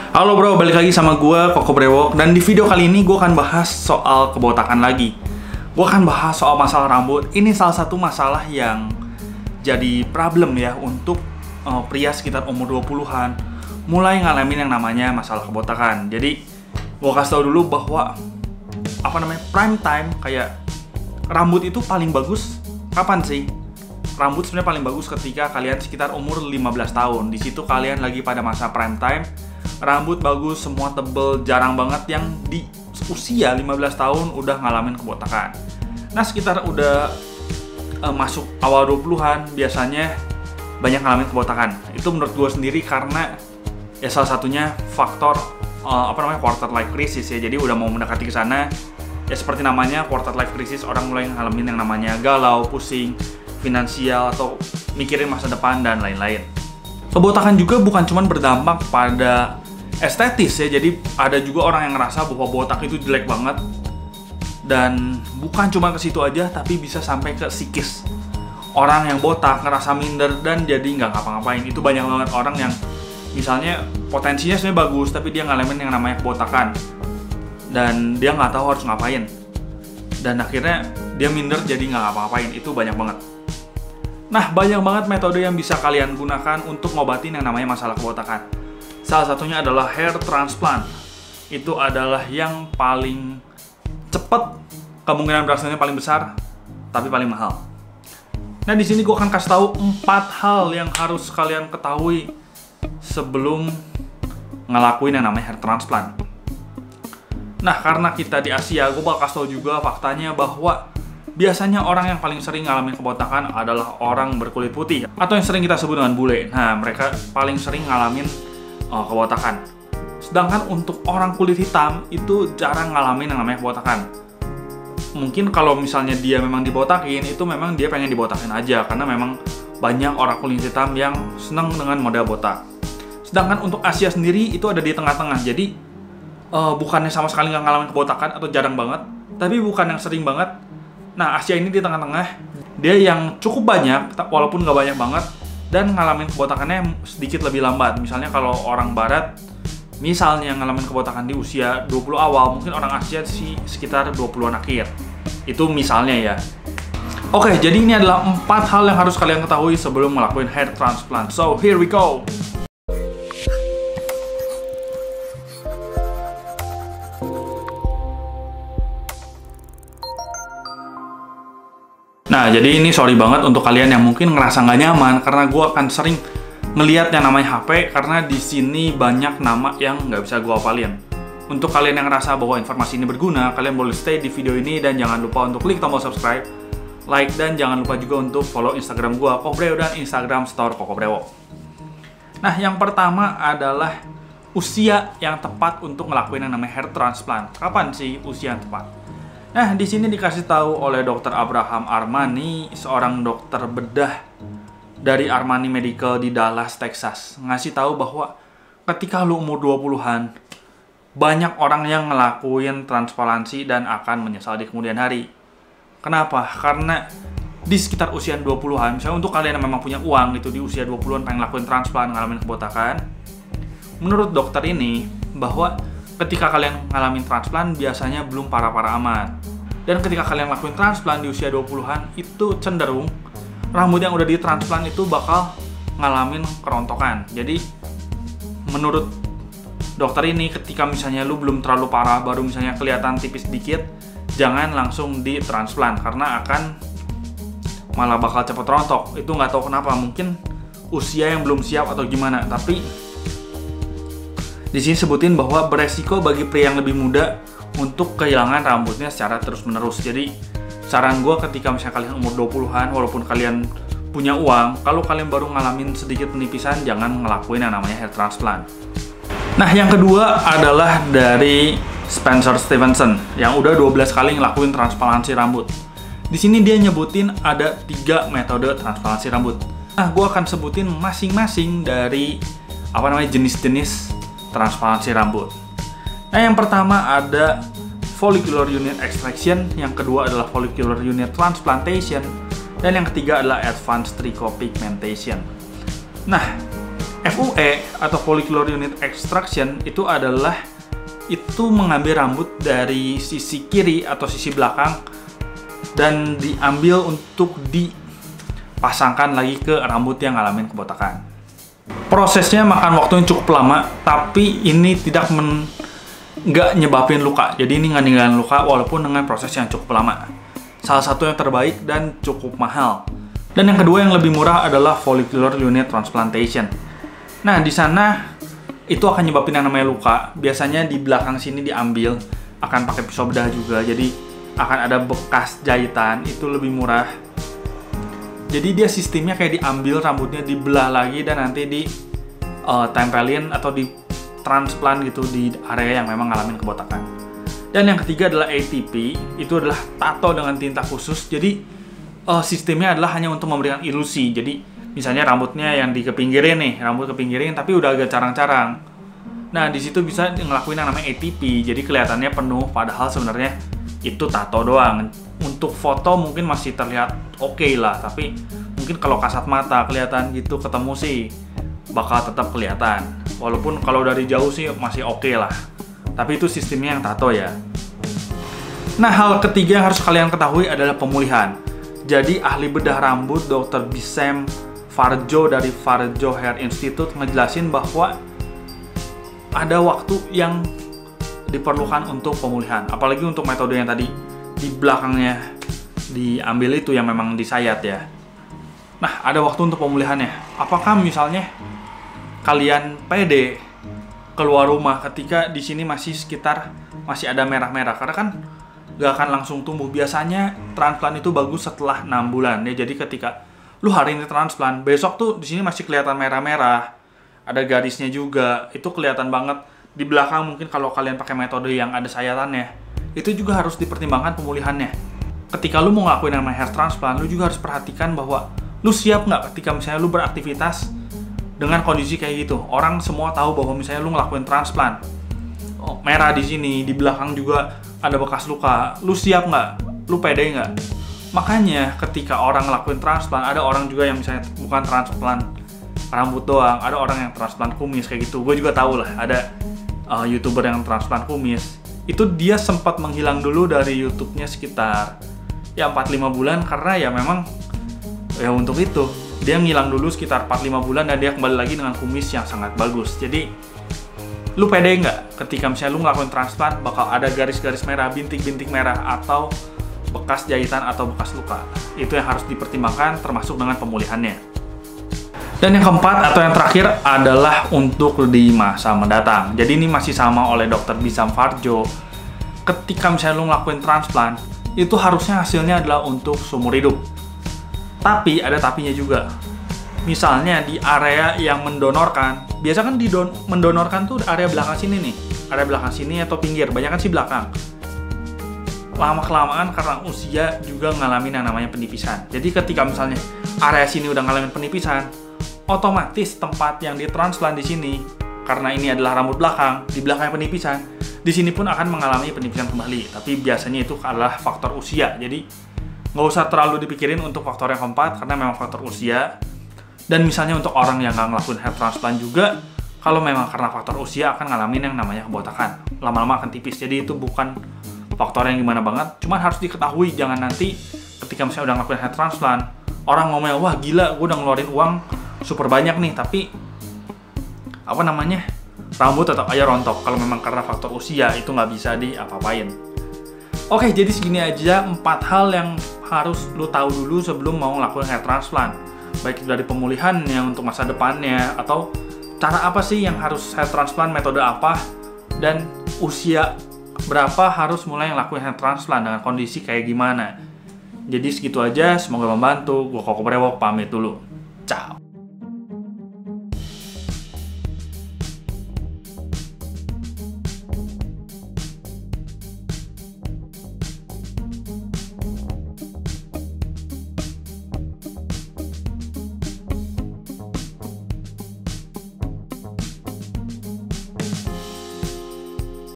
Halo bro, balik lagi sama gue, Koko Brewok. Dan di video kali ini gue akan bahas soal kebotakan lagi. Gue akan bahas soal masalah rambut. Ini salah satu masalah yang jadi problem ya untuk pria sekitar umur 20-an mulai ngalamin yang namanya masalah kebotakan. Jadi gue kasih tau dulu bahwa prime time kayak rambut itu paling bagus kapan sih? Rambut sebenarnya paling bagus ketika kalian sekitar umur 15 tahun. Di situ kalian lagi pada masa prime time. Rambut bagus, semua tebel, jarang banget yang di usia 15 tahun udah ngalamin kebotakan. Nah, sekitar udah masuk awal 20-an biasanya banyak ngalamin kebotakan. Itu menurut gue sendiri karena ya salah satunya faktor quarter life crisis ya. Jadi udah mau mendekati ke sana. Ya seperti namanya quarter life crisis, orang mulai ngalamin yang namanya galau, pusing, finansial atau mikirin masa depan dan lain-lain. Kebotakan juga bukan cuma berdampak pada estetis ya, jadi ada juga orang yang ngerasa bahwa botak itu jelek banget, dan bukan cuma ke situ aja tapi bisa sampai ke psikis. Orang yang botak ngerasa minder dan jadi nggak ngapa-ngapain. Itu banyak banget orang yang misalnya potensinya sebenarnya bagus tapi dia ngalamin yang namanya kebotakan dan dia nggak tahu harus ngapain, dan akhirnya dia minder jadi nggak ngapa-ngapain. Itu banyak banget. Nah, banyak banget metode yang bisa kalian gunakan untuk ngobatin yang namanya masalah kebotakan. Salah satunya adalah hair transplant. Itu adalah yang paling cepat, kemungkinan berhasilnya paling besar, tapi paling mahal. Nah, di sini gue akan kasih tahu 4 hal yang harus kalian ketahui sebelum ngelakuin yang namanya hair transplant. Nah, karena kita di Asia, gue bakal kasih tahu juga faktanya bahwa biasanya orang yang paling sering ngalamin kebotakan adalah orang berkulit putih atau yang sering kita sebut dengan bule. Nah, mereka paling sering ngalamin kebotakan. Sedangkan untuk orang kulit hitam itu jarang ngalamin yang namanya kebotakan. Mungkin kalau misalnya dia memang dibotakin, itu memang dia pengen dibotakin aja karena memang banyak orang kulit hitam yang seneng dengan model botak. Sedangkan untuk Asia sendiri itu ada di tengah-tengah. Jadi bukannya sama sekali nggak ngalamin kebotakan atau jarang banget, tapi bukan yang sering banget. Nah, Asia ini di tengah-tengah, dia yang cukup banyak, walaupun nggak banyak banget, dan ngalamin kebotakannya sedikit lebih lambat. Misalnya kalau orang Barat, misalnya ngalamin kebotakan di usia 20 awal, mungkin orang Asia sih sekitar 20-an akhir. Itu misalnya ya. Oke, jadi ini adalah 4 hal yang harus kalian ketahui sebelum ngelakuin hair transplant. So, here we go! Nah, jadi ini sorry banget untuk kalian yang mungkin ngerasa nggak nyaman karena gue akan sering ngeliat yang namanya HP karena di sini banyak nama yang nggak bisa gue hafalin. Untuk kalian yang ngerasa bahwa informasi ini berguna, kalian boleh stay di video ini dan jangan lupa untuk klik tombol subscribe, like, dan jangan lupa juga untuk follow Instagram gue, Koko Brewok, dan Instagram store Koko Brewok. Nah, yang pertama adalah usia yang tepat untuk ngelakuin yang namanya hair transplant. Kapan sih usia yang tepat? Nah, di sini dikasih tahu oleh Dr. Abraham Armani, seorang dokter bedah dari Armani Medical di Dallas, Texas. Ngasih tahu bahwa ketika lu umur 20-an, banyak orang yang ngelakuin transplantasi dan akan menyesal di kemudian hari. Kenapa? Karena di sekitar usia 20-an, misalnya untuk kalian yang memang punya uang gitu, di usia 20-an pengen ngelakuin transplant, ngalamin kebotakan, menurut dokter ini, bahwa ketika kalian ngalamin transplant biasanya belum parah-parah amat. Dan ketika kalian ngelakuin transplant di usia 20-an, itu cenderung rambut yang udah ditransplant itu bakal ngalamin kerontokan. Jadi menurut dokter ini, ketika misalnya lu belum terlalu parah, baru misalnya kelihatan tipis dikit, jangan langsung ditransplant karena akan malah bakal cepet rontok. Itu nggak tahu kenapa, mungkin usia yang belum siap atau gimana. Tapi di sini sebutin bahwa beresiko bagi pria yang lebih muda untuk kehilangan rambutnya secara terus-menerus. Jadi saran gue ketika misalnya kalian umur 20-an, walaupun kalian punya uang, kalau kalian baru ngalamin sedikit penipisan, jangan ngelakuin yang namanya hair transplant. Nah, yang kedua adalah dari Spencer Stevenson yang udah 12 kali ngelakuin transplantasi rambut. Di sini dia nyebutin ada 3 metode transplantasi rambut. Nah, gue akan sebutin masing-masing dari jenis-jenis transplantasi rambut. Nah, yang pertama ada follicular unit extraction, yang kedua adalah follicular unit transplantation, dan yang ketiga adalah advanced trichopigmentation. Nah, FUE atau follicular unit extraction itu mengambil rambut dari sisi kiri atau sisi belakang dan diambil untuk dipasangkan lagi ke rambut yang ngalamin kebotakan. Prosesnya makan waktu yang cukup lama, tapi ini nggak nyebabin luka. Jadi ini nggak ninggalin luka walaupun dengan proses yang cukup lama. Salah satu yang terbaik dan cukup mahal. Dan yang kedua yang lebih murah adalah follicular unit transplantation. Nah, di sana itu akan nyebabin yang namanya luka. Biasanya di belakang sini diambil, akan pakai pisau bedah juga. Jadi akan ada bekas jahitan, itu lebih murah. Jadi dia sistemnya kayak diambil rambutnya, dibelah lagi dan nanti ditempelin atau ditransplant gitu di area yang memang ngalamin kebotakan. Dan yang ketiga adalah ATP, itu adalah tato dengan tinta khusus. Jadi sistemnya adalah hanya untuk memberikan ilusi. Jadi misalnya rambutnya yang dikepinggirin nih, rambut kepinggirin tapi udah agak carang-carang. Nah, di situ bisa ngelakuin yang namanya ATP. Jadi kelihatannya penuh padahal sebenarnya itu tato doang. Untuk foto mungkin masih terlihat oke lah, tapi mungkin kalau kasat mata kelihatan gitu ketemu sih bakal tetap kelihatan. Walaupun kalau dari jauh sih masih oke lah. Tapi itu sistemnya yang tato ya. Nah, hal ketiga yang harus kalian ketahui adalah pemulihan. Jadi ahli bedah rambut Dr. Bisam Farjo dari Farjo Hair Institute ngejelasin bahwa ada waktu yang diperlukan untuk pemulihan. Apalagi untuk metode yang tadi di belakangnya diambil itu yang memang disayat ya. Nah, ada waktu untuk pemulihannya. Apakah misalnya kalian pede keluar rumah ketika di sini masih ada merah-merah? Karena kan gak akan langsung tumbuh. Biasanya transplant itu bagus setelah 6 bulan ya. Jadi ketika lu hari ini transplant, besok tuh di sini masih kelihatan merah-merah. Ada garisnya juga. Itu kelihatan banget. Di belakang mungkin kalau kalian pakai metode yang ada sayatannya, itu juga harus dipertimbangkan pemulihannya. Ketika lu mau ngelakuin namanya hair transplant, lu juga harus perhatikan bahwa lu siap nggak ketika misalnya lu beraktivitas dengan kondisi kayak gitu. Orang semua tahu bahwa misalnya lu ngelakuin transplant, merah di sini, di belakang juga ada bekas luka. Lu siap nggak? Lu pede nggak? Makanya ketika orang ngelakuin transplant, ada orang juga yang misalnya bukan transplant rambut doang, ada orang yang transplant kumis kayak gitu. Gue juga tahu lah, ada YouTuber yang transplant kumis. Itu dia sempat menghilang dulu dari YouTube-nya sekitar ya 4-5 bulan karena ya memang ya untuk itu dia ngilang dulu sekitar 4-5 bulan dan dia kembali lagi dengan kumis yang sangat bagus. Jadi lu pede nggak ketika misalnya lu ngelakuin transplant bakal ada garis-garis merah, bintik-bintik merah atau bekas jahitan atau bekas luka? Itu yang harus dipertimbangkan termasuk dengan pemulihannya. Dan yang keempat atau yang terakhir adalah untuk di masa mendatang. Jadi ini masih sama oleh Dr. Bisam Farjo. Ketika misalnya lu ngelakuin transplant, itu harusnya hasilnya adalah untuk seumur hidup. Tapi ada tapinya juga. Misalnya di area yang mendonorkan, biasa kan mendonorkan tuh area belakang sini nih. Area belakang sini atau pinggir, banyak kan sih belakang. Lama-kelamaan karena usia juga ngalamin yang namanya penipisan. Jadi ketika misalnya area sini udah ngalamin penipisan, otomatis tempat yang ditransplant di sini, karena ini adalah rambut belakang, di belakang penipisan, di sini pun akan mengalami penipisan kembali. Tapi biasanya itu adalah faktor usia. Jadi nggak usah terlalu dipikirin untuk faktor yang keempat karena memang faktor usia. Dan misalnya untuk orang yang nggak ngelakuin hair transplant juga, kalau memang karena faktor usia akan ngalamin yang namanya kebotakan. Lama-lama akan tipis. Jadi itu bukan faktor yang gimana banget. Cuman harus diketahui, jangan nanti ketika misalnya udah ngelakuin hair transplant, orang ngomel, wah gila, gue udah ngeluarin uang super banyak nih, tapi rambut tetap aja rontok. Kalau memang karena faktor usia itu nggak bisa diapa-apain. Oke, jadi segini aja 4 hal yang harus lu tahu dulu sebelum mau ngelakuin hair transplant. Baik dari pemulihannya untuk masa depannya, atau cara apa sih yang harus hair transplant, metode apa, dan usia berapa harus mulai ngelakuin hair transplant dengan kondisi kayak gimana. Jadi segitu aja, semoga membantu. Gua Koko Brewok pamit dulu. Ciao.